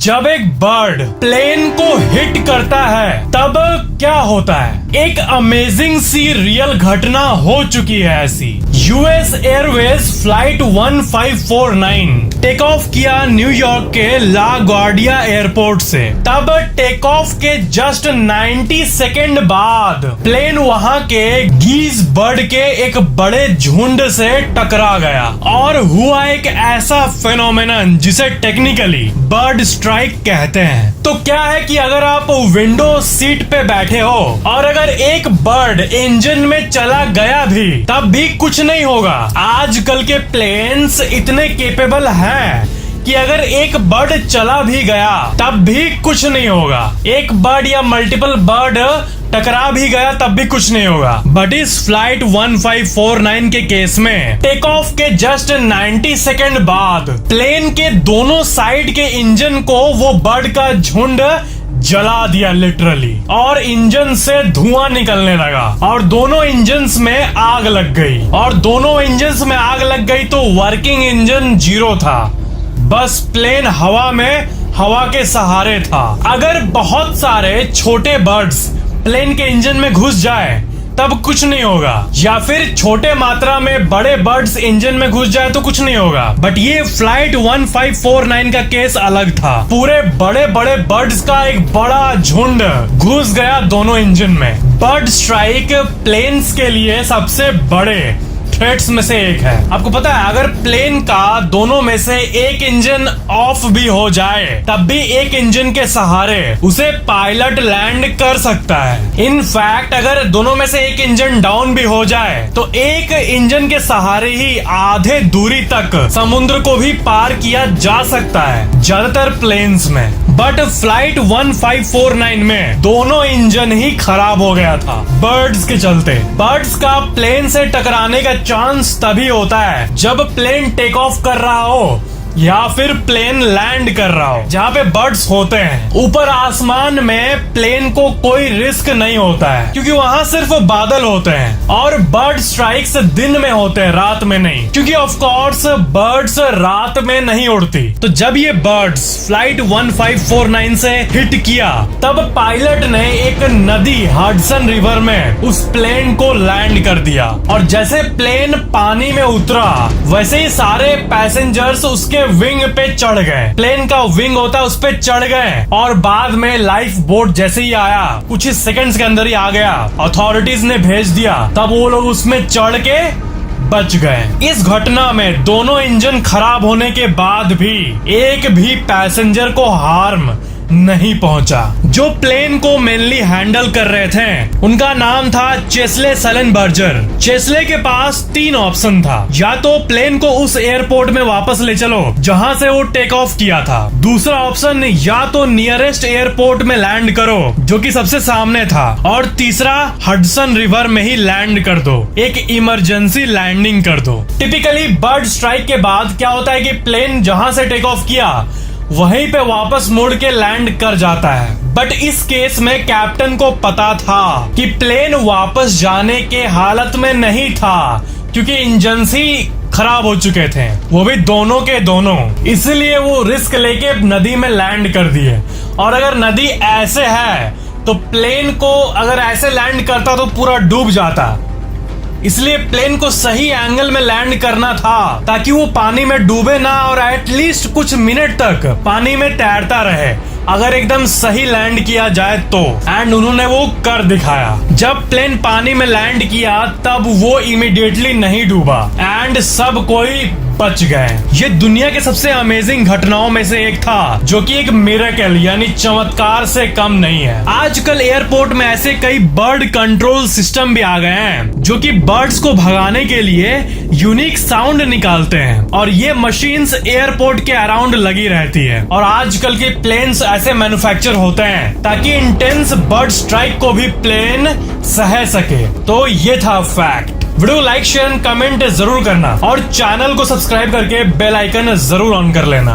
जब एक bird plane को हिट करता है तब क्या होता है? एक अमेजिंग सी रियल घटना हो चुकी है ऐसी। US Airways flight 1549 take off किया न्यूयॉर्क के ला गार्डिया एयरपोर्ट से। तब टेक ऑफ के जस्ट 90 सेकेंड बाद प्लेन वहां के गीज बर्ड के एक बड़े झुंड से टकरा गया और हुआ एक ऐसा फेनोमेनन जिसे टेक्निकली बर्ड स्ट्राइक कहते हैं। तो क्या है कि अगर आप विंडो सीट पे बैठे हो और अगर एक बर्ड इंजन में चला गया भी तब भी कुछ नहीं होगा। आजकल के प्लेन्स इतने केपेबल हैं कि अगर एक बर्ड चला भी गया तब भी कुछ नहीं होगा। एक बर्ड या मल्टीपल बर्ड टकरा भी गया तब भी कुछ नहीं होगा। बट इस फ्लाइट 1549 के केस में टेक ऑफ के जस्ट 90 सेकेंड बाद प्लेन के दोनों साइड के इंजन को वो बर्ड का झुंड जला दिया लिटरली, और इंजन से धुआं निकलने लगा और दोनों इंजन्स में आग लग गई। और दोनों इंजन्स में आग लग गई तो वर्किंग इंजन जीरो था, बस प्लेन हवा के सहारे था। अगर बहुत सारे छोटे बर्ड्स प्लेन के इंजन में घुस जाए तब कुछ नहीं होगा, या फिर छोटे मात्रा में बड़े बर्ड्स इंजन में घुस जाए तो कुछ नहीं होगा। बट ये फ्लाइट 1549 का केस अलग था। पूरे बड़े बड़े बर्ड्स का एक बड़ा झुंड घुस गया दोनों इंजन में। बर्ड स्ट्राइक प्लेन्स के लिए सबसे बड़े थ्रेट्स में से एक है। आपको पता है अगर प्लेन का दोनों में से एक इंजन ऑफ भी हो जाए तब भी एक इंजन के सहारे उसे पायलट लैंड कर सकता है। इनफैक्ट अगर दोनों में से एक इंजन डाउन भी हो जाए तो एक इंजन के सहारे ही आधे दूरी तक समुद्र को भी पार किया जा सकता है ज्यादातर प्लेन्स में। बट फ्लाइट 1549 में दोनों इंजन ही खराब हो गया था बर्ड्स के चलते। बर्ड्स का प्लेन से टकराने का चांस तभी होता है जब प्लेन टेक ऑफ कर रहा हो या फिर प्लेन लैंड कर रहा हो जहाँ पे बर्ड्स होते हैं। ऊपर आसमान में प्लेन को कोई रिस्क नहीं होता है क्योंकि वहाँ सिर्फ बादल होते हैं, और बर्ड स्ट्राइक्स दिन में होते हैं, रात में नहीं, क्योंकि ऑफ कोर्स बर्ड्स रात में नहीं उड़ती। तो जब ये बर्ड्स फ्लाइट 1549 से हिट किया तब पायलट ने एक नदी हडसन रिवर में उस प्लेन को लैंड कर दिया, और जैसे प्लेन पानी में उतरा वैसे ही सारे पैसेंजर्स उसके विंग पे चढ़ गए। प्लेन का विंग होता है उस पे चढ़ गए, और बाद में लाइफ बोट जैसे ही आया कुछ ही सेकंड्स के अंदर ही आ गया, अथॉरिटीज ने भेज दिया, तब वो लोग उसमें चढ़ के बच गए। इस घटना में दोनों इंजन खराब होने के बाद भी एक भी पैसेंजर को हार्म नहीं पहुंचा। जो प्लेन को मेनली हैंडल कर रहे थे उनका नाम था चेस्ले सलेनबर्गर। चेस्ले के पास 3 ऑप्शन था, या तो प्लेन को उस एयरपोर्ट में वापस ले चलो जहां से वो टेक ऑफ किया था, दूसरा ऑप्शन या तो नियरेस्ट एयरपोर्ट में लैंड करो जो कि सबसे सामने था, और तीसरा हडसन रिवर में ही लैंड कर दो, एक इमरजेंसी लैंडिंग कर दो। टिपिकली बर्ड स्ट्राइक के बाद क्या होता है कि प्लेन जहां से टेक ऑफ किया वहीं पे वापस मुड़ के लैंड कर जाता है। बट इस केस में कैप्टन को पता था कि प्लेन वापस जाने के हालत में नहीं था क्योंकि इंजन ही खराब हो चुके थे, वो भी दोनों के दोनों। इसलिए वो रिस्क लेके नदी में लैंड कर दिए। और अगर नदी ऐसे है तो प्लेन को अगर ऐसे लैंड करता तो पूरा डूब जाता, इसलिए प्लेन को सही एंगल में लैंड करना था ताकि वो पानी में डूबे ना और एटलीस्ट कुछ मिनट तक पानी में तैरता रहे अगर एकदम सही लैंड किया जाए तो। एंड उन्होंने वो कर दिखाया। जब प्लेन पानी में लैंड किया तब वो इमीडिएटली नहीं डूबा एंड सब कोई बच गए। ये दुनिया के सबसे अमेजिंग घटनाओं में से एक था जो कि एक मिरेकल यानी चमत्कार से कम नहीं है। आजकल एयरपोर्ट में ऐसे कई बर्ड कंट्रोल सिस्टम भी आ गए हैं जो कि बर्ड्स को भगाने के लिए यूनिक साउंड निकालते हैं, और ये मशीन्स एयरपोर्ट के अराउंड लगी रहती है। और आजकल के प्लेन्स ऐसे मैन्युफैक्चर होते हैं ताकि इंटेंस बर्ड स्ट्राइक को भी प्लेन सह सके। तो ये था fact. Video like share comment जरूर करना और चैनल को सब्सक्राइब करके बेल आइकन जरूर ऑन कर लेना।